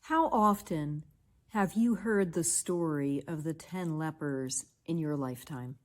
How often have you heard the story of the 10 lepers in your lifetime?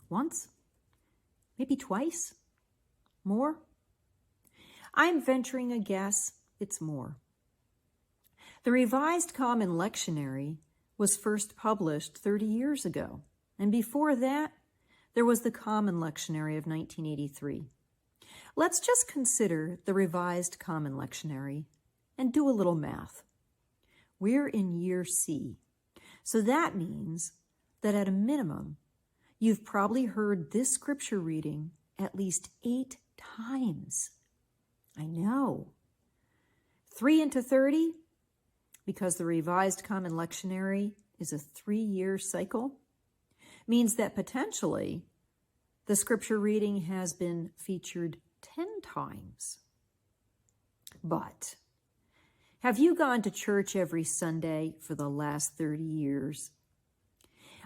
Once? Maybe twice? More? I'm venturing a guess it's more. The Revised Common Lectionary was first published 30 years ago, and before that, there was the Common Lectionary of 1983. Let's just consider the Revised Common Lectionary and do a little math. We're in year C, so that means that at a minimum, you've probably heard this scripture reading at least 8 times. I know. 3 into 30, because the Revised Common Lectionary is a 3-year cycle, means that potentially the scripture reading has been featured 10 times. But have you gone to church every Sunday for the last 30 years?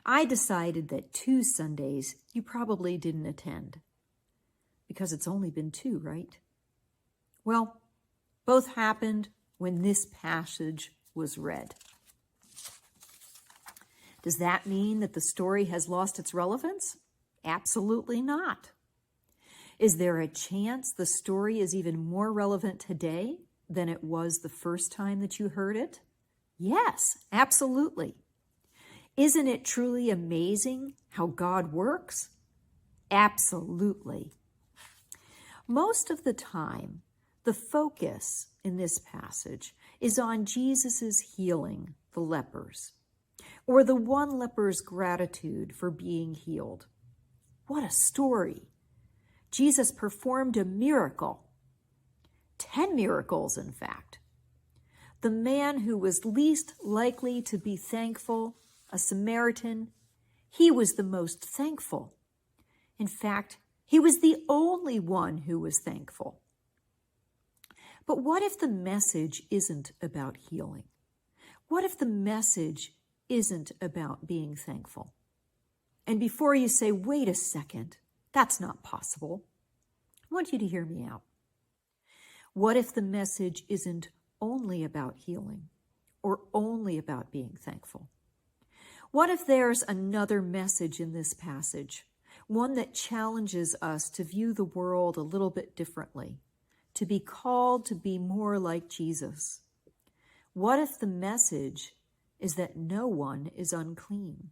I decided that 2 Sundays you probably didn't attend, because it's only been 2, right? Well, both happened when this passage was read. Does that mean that the story has lost its relevance? Absolutely not. Is there a chance the story is even more relevant today than it was the first time that you heard it? Yes, absolutely. Isn't it truly amazing how God works? Absolutely. Most of the time, the focus in this passage is on Jesus' healing the lepers, or the one leper's gratitude for being healed. What a story! Jesus performed a miracle. 10 miracles, in fact. The man who was least likely to be thankful, a Samaritan, he was the most thankful. In fact, he was the only one who was thankful. But what if the message isn't about healing? What if the message isn't about being thankful? And before you say, wait a second, that's not possible, I want you to hear me out. What if the message isn't only about healing or only about being thankful? What if there's another message in this passage, one that challenges us to view the world a little bit differently, to be called to be more like Jesus? What if the message is that no one is unclean,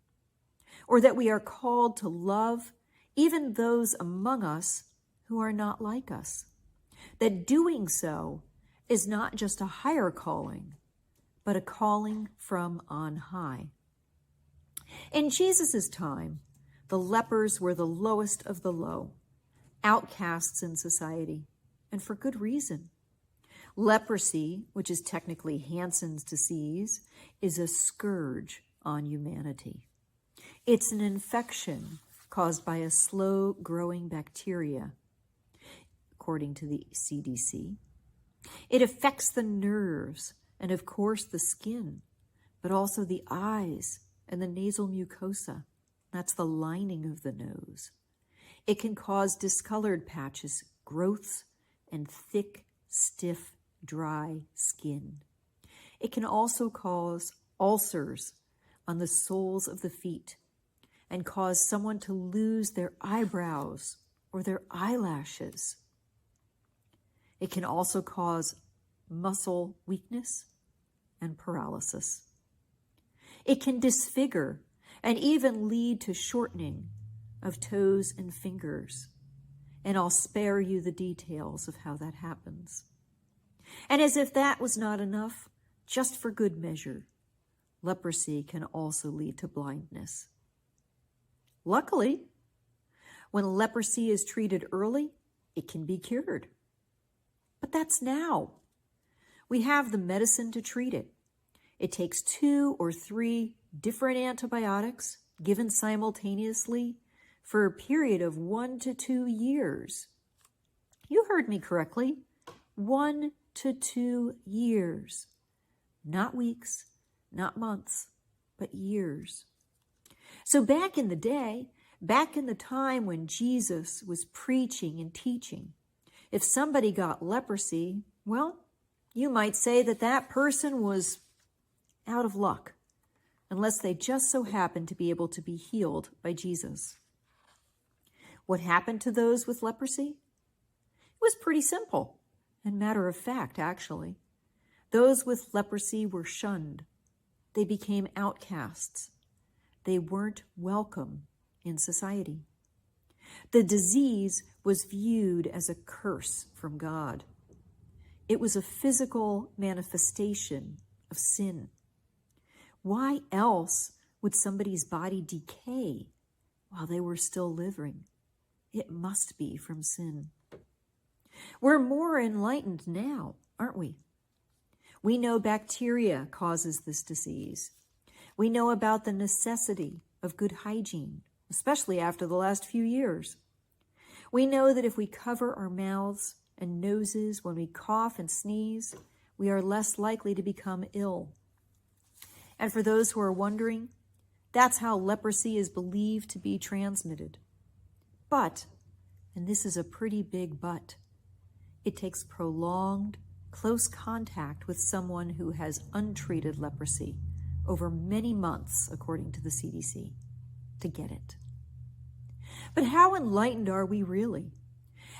or that we are called to love even those among us who are not like us? That doing so is not just a higher calling, but a calling from on high. In Jesus' time, the lepers were the lowest of the low, outcasts in society, and for good reason. Leprosy, which is technically Hansen's disease, is a scourge on humanity. It's an infection caused by a slow-growing bacteria, according to the CDC. It affects the nerves and, of course, the skin, but also the eyes and the nasal mucosa. That's the lining of the nose. It can cause discolored patches, growths, and thick, stiff, dry skin. It can also cause ulcers on the soles of the feet and cause someone to lose their eyebrows or their eyelashes. It can also cause muscle weakness and paralysis. It can disfigure and even lead to shortening of toes and fingers. And I'll spare you the details of how that happens. And as if that was not enough, just for good measure, leprosy can also lead to blindness. Luckily, when leprosy is treated early, it can be cured. But that's now. We have the medicine to treat it. It takes 2 or 3 different antibiotics given simultaneously for a period of 1 to 2 years. You heard me correctly. 1 to 2 years. Not weeks, not months, but years. So back in the day, back in the time when Jesus was preaching and teaching, if somebody got leprosy, well, You might say that that person was out of luck, unless they just so happened to be able to be healed by Jesus. What happened to those with leprosy? It was pretty simple and matter of fact, actually. Those with leprosy were shunned. They became outcasts. They weren't welcome in society. The disease was viewed as a curse from God. It was a physical manifestation of sin. Why else would somebody's body decay while they were still living? It must be from sin. We're more enlightened now, aren't we? We know bacteria causes this disease. We know about the necessity of good hygiene, especially after the last few years. We know that if we cover our mouths and noses when we cough and sneeze, we are less likely to become ill. And for those who are wondering, that's how leprosy is believed to be transmitted. But, and this is a pretty big but, it takes prolonged, close contact with someone who has untreated leprosy over many months, according to the CDC, to get it. But how enlightened are we really?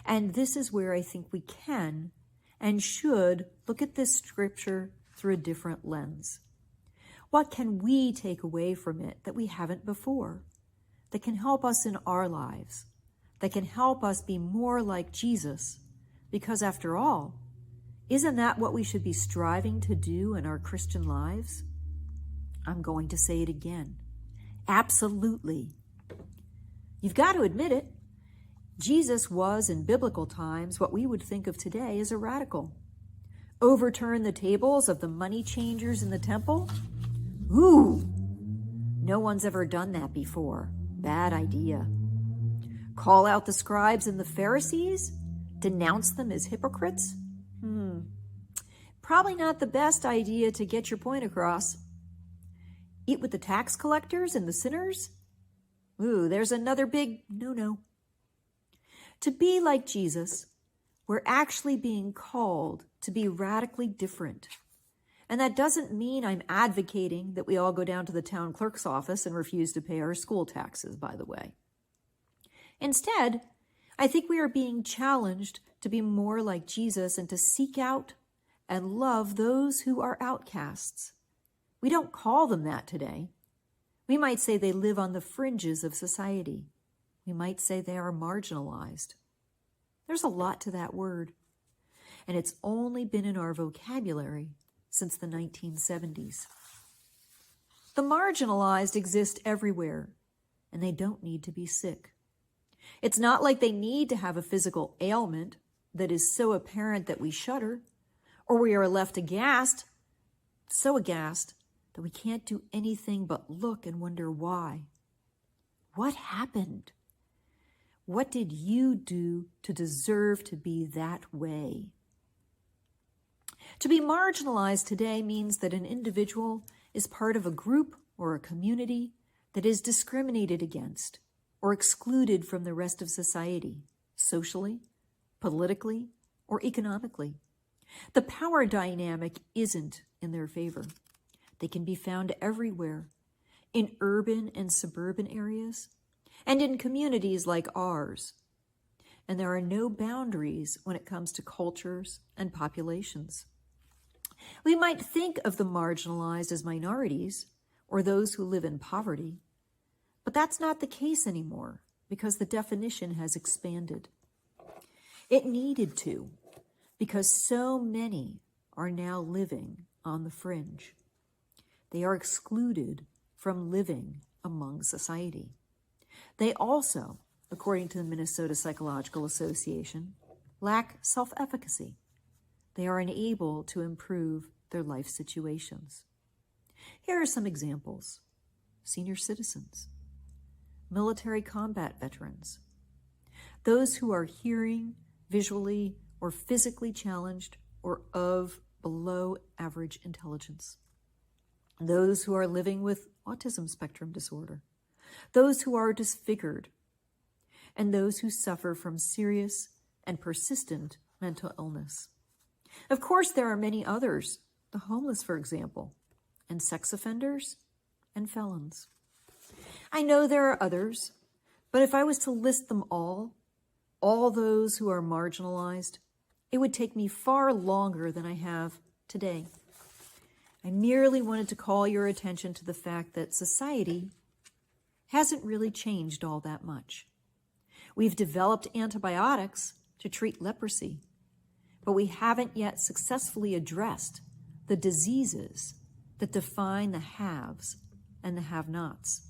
And this is where I think we can and should look at this scripture through a different lens. What can we take away from it that we haven't before, that can help us in our lives, that can help us be more like Jesus? Because after all, isn't that what we should be striving to do in our Christian lives? I'm going to say it again. Absolutely. You've got to admit it. Jesus was, in biblical times, what we would think of today as a radical. Overturn the tables of the money changers in the temple? Ooh, no one's ever done that before. Bad idea. Call out the scribes and the Pharisees? Denounce them as hypocrites? Probably not the best idea to get your point across. Eat with the tax collectors and the sinners? Ooh, there's another big no-no. To be like Jesus, we're actually being called to be radically different. And that doesn't mean I'm advocating that we all go down to the town clerk's office and refuse to pay our school taxes, by the way. Instead, I think we are being challenged to be more like Jesus and to seek out and love those who are outcasts. We don't call them that today. We might say they live on the fringes of society. We might say they are marginalized. There's a lot to that word, and it's only been in our vocabulary since the 1970s. The marginalized exist everywhere, and they don't need to be sick. It's not like they need to have a physical ailment that is so apparent that we shudder, or we are left aghast, so aghast that we can't do anything but look and wonder why. What happened? What did you do to deserve to be that way? To be marginalized today means that an individual is part of a group or a community that is discriminated against or excluded from the rest of society, socially, politically, or economically. The power dynamic isn't in their favor. They can be found everywhere, in urban and suburban areas, and in communities like ours. And there are no boundaries when it comes to cultures and populations. We might think of the marginalized as minorities or those who live in poverty, but that's not the case anymore because the definition has expanded. It needed to, because so many are now living on the fringe. They are excluded from living among society. They also, according to the Minnesota Psychological Association, lack self-efficacy. They are unable to improve their life situations. Here are some examples. Senior citizens, military combat veterans, those who are hearing, visually, or physically challenged or of below average intelligence, those who are living with autism spectrum disorder, those who are disfigured, and those who suffer from serious and persistent mental illness. Of course, there are many others, the homeless, for example, and sex offenders and felons. I know there are others, but if I was to list them all those who are marginalized, it would take me far longer than I have today. I merely wanted to call your attention to the fact that society hasn't really changed all that much. We've developed antibiotics to treat leprosy, but we haven't yet successfully addressed the diseases that define the haves and the have-nots.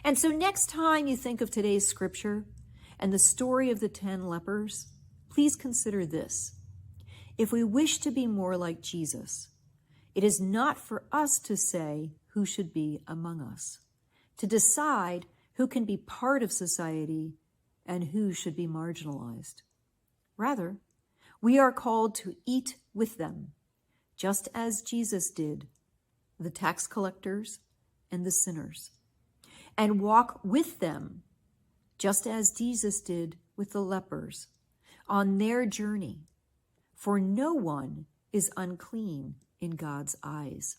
And so next time you think of today's scripture and the story of the 10 lepers, please consider this. If we wish to be more like Jesus, it is not for us to say who should be among us, to decide who can be part of society and who should be marginalized. Rather, we are called to eat with them, just as Jesus did, the tax collectors and the sinners, and walk with them, just as Jesus did with the lepers, on their journey, for no one is unclean in God's eyes.